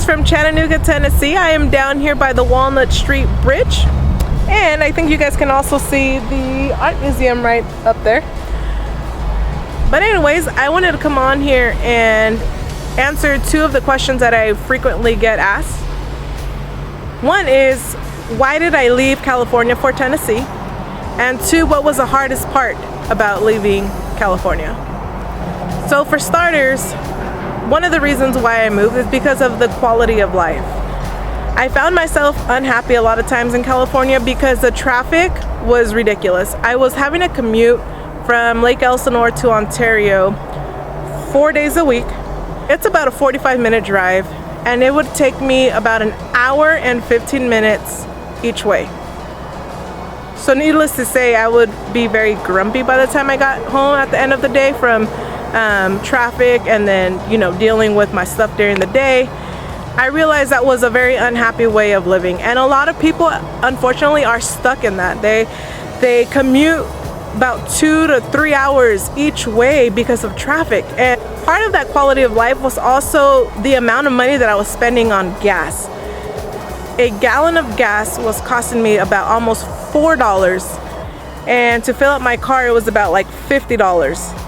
from Chattanooga, Tennessee. I am down here by the Walnut Street Bridge, and I think you guys can also see the art museum right up there. But anyways, I wanted to come on here and answer two of the questions that I frequently get asked. One is, why did I leave California for Tennessee? And two, what was the hardest part about leaving California? So for starters, one of the reasons why I moved is because of the quality of life. I found myself unhappy a lot of times in California because the traffic was ridiculous. I was having to commute from Lake Elsinore to Ontario 4 days a week. It's about a 45-minute drive, and it would take me about an hour and 15 minutes each way. So needless to say, I would be very grumpy by the time I got home at the end of the day from traffic and then, dealing with my stuff during the day. I realized that was a very unhappy way of living, and a lot of people unfortunately are stuck in that. They commute about 2 to 3 hours each way because of traffic, and part of that quality of life was also the amount of money that I was spending on gas. A gallon of gas was costing me about almost $4, and to fill up my car it was about like $50.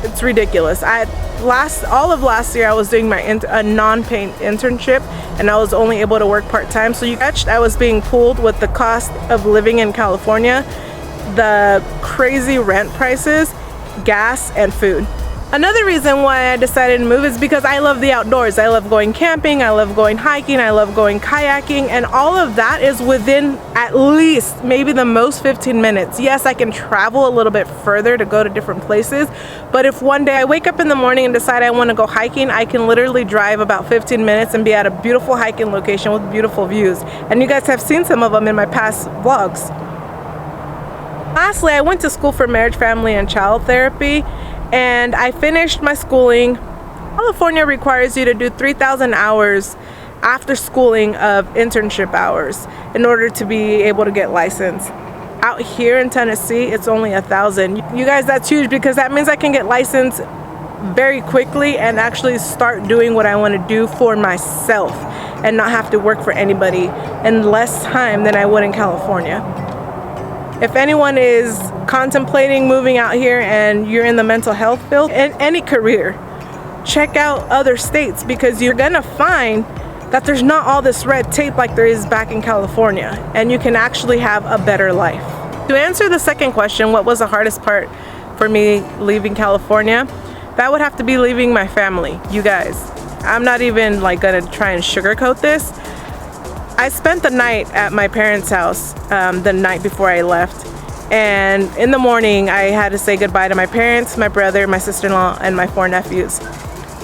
It's ridiculous. All of last year I was doing my a non-paid internship, and I was only able to work part-time. So I was being pulled with the cost of living in California, the crazy rent prices, gas, and food. Another reason why I decided to move is because I love the outdoors. I love going camping, I love going hiking, I love going kayaking, and all of that is within at least maybe the most 15 minutes. Yes, I can travel a little bit further to go to different places, but if one day I wake up in the morning and decide I want to go hiking, I can literally drive about 15 minutes and be at a beautiful hiking location with beautiful views. And you guys have seen some of them in my past vlogs. Lastly, I went to school for marriage, family, and child therapy, and I finished my schooling. California requires you to do 3,000 hours after schooling of internship hours in order to be able to get licensed. Out here in Tennessee, it's only 1,000. You guys, that's huge, because that means I can get licensed very quickly and actually start doing what I want to do for myself and not have to work for anybody in less time than I would in California. If anyone is contemplating moving out here and you're in the mental health field, in any career, check out other states, because you're gonna find that there's not all this red tape like there is back in California, and you can actually have a better life. To answer the second question, what was the hardest part for me leaving California? That would have to be leaving my family. You guys, I'm not even gonna try and sugarcoat this. I spent the night at my parents' house the night before I left, and in the morning I had to say goodbye to my parents, my brother, my sister-in-law, and my 4 nephews.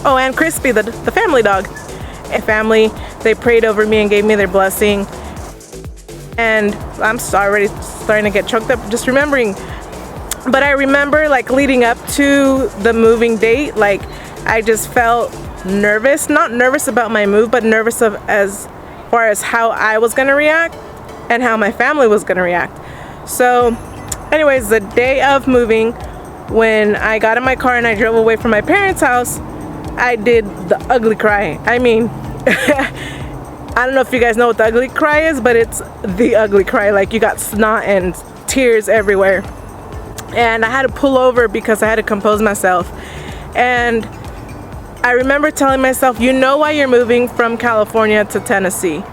Oh, and Crispy, the family dog. And family, they prayed over me and gave me their blessing, and I'm already starting to get choked up just remembering. But I remember leading up to the moving date, I just felt nervous, not nervous about my move, but nervous as far as how I was going to react and how my family was going to react. So anyways, the day of moving, when I got in my car and I drove away from my parents' house, I did the ugly cry. I mean, I don't know if you guys know what the ugly cry is, but it's the ugly cry. You got snot and tears everywhere. And I had to pull over because I had to compose myself. And I remember telling myself, you know why you're moving from California to Tennessee.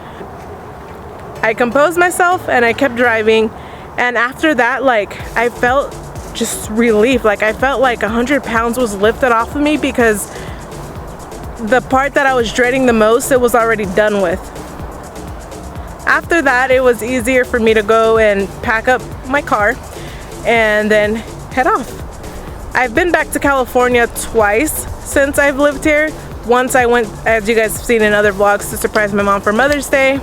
I composed myself and I kept driving, and after that, I felt just relief. I felt like 100 pounds was lifted off of me, because the part that I was dreading the most, it was already done with. After that, it was easier for me to go and pack up my car and then head off. I've been back to California twice since I've lived here. Once I went, as you guys have seen in other vlogs, to surprise my mom for Mother's Day,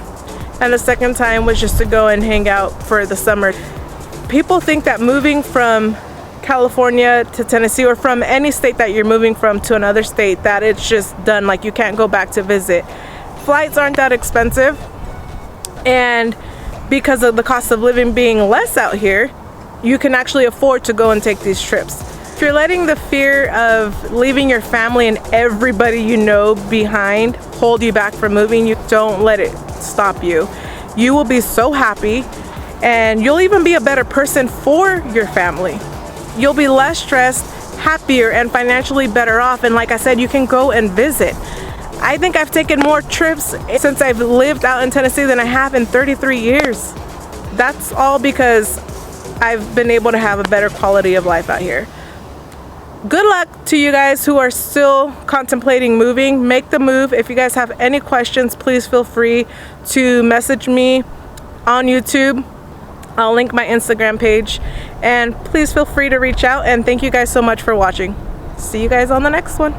and the second time was just to go and hang out for the summer. People think that moving from California to Tennessee, or from any state that you're moving from to another state, that it's just done, you can't go back to visit. Flights aren't that expensive, and because of the cost of living being less out here, you can actually afford to go and take these trips. if you're letting the fear of leaving your family and everybody you know behind hold you back from moving, you don't let it stop you. You will be so happy, and you'll even be a better person for your family. You'll be less stressed, happier, and financially better off. And like I said, you can go and visit. I think I've taken more trips since I've lived out in Tennessee than I have in 33 years. That's all because I've been able to have a better quality of life out here. Good luck to you guys who are still contemplating moving. Make the move. If you guys have any questions, please feel free to message me on YouTube. I'll link my Instagram page, and please feel free to reach out, and thank you guys so much for watching. See you guys on the next one.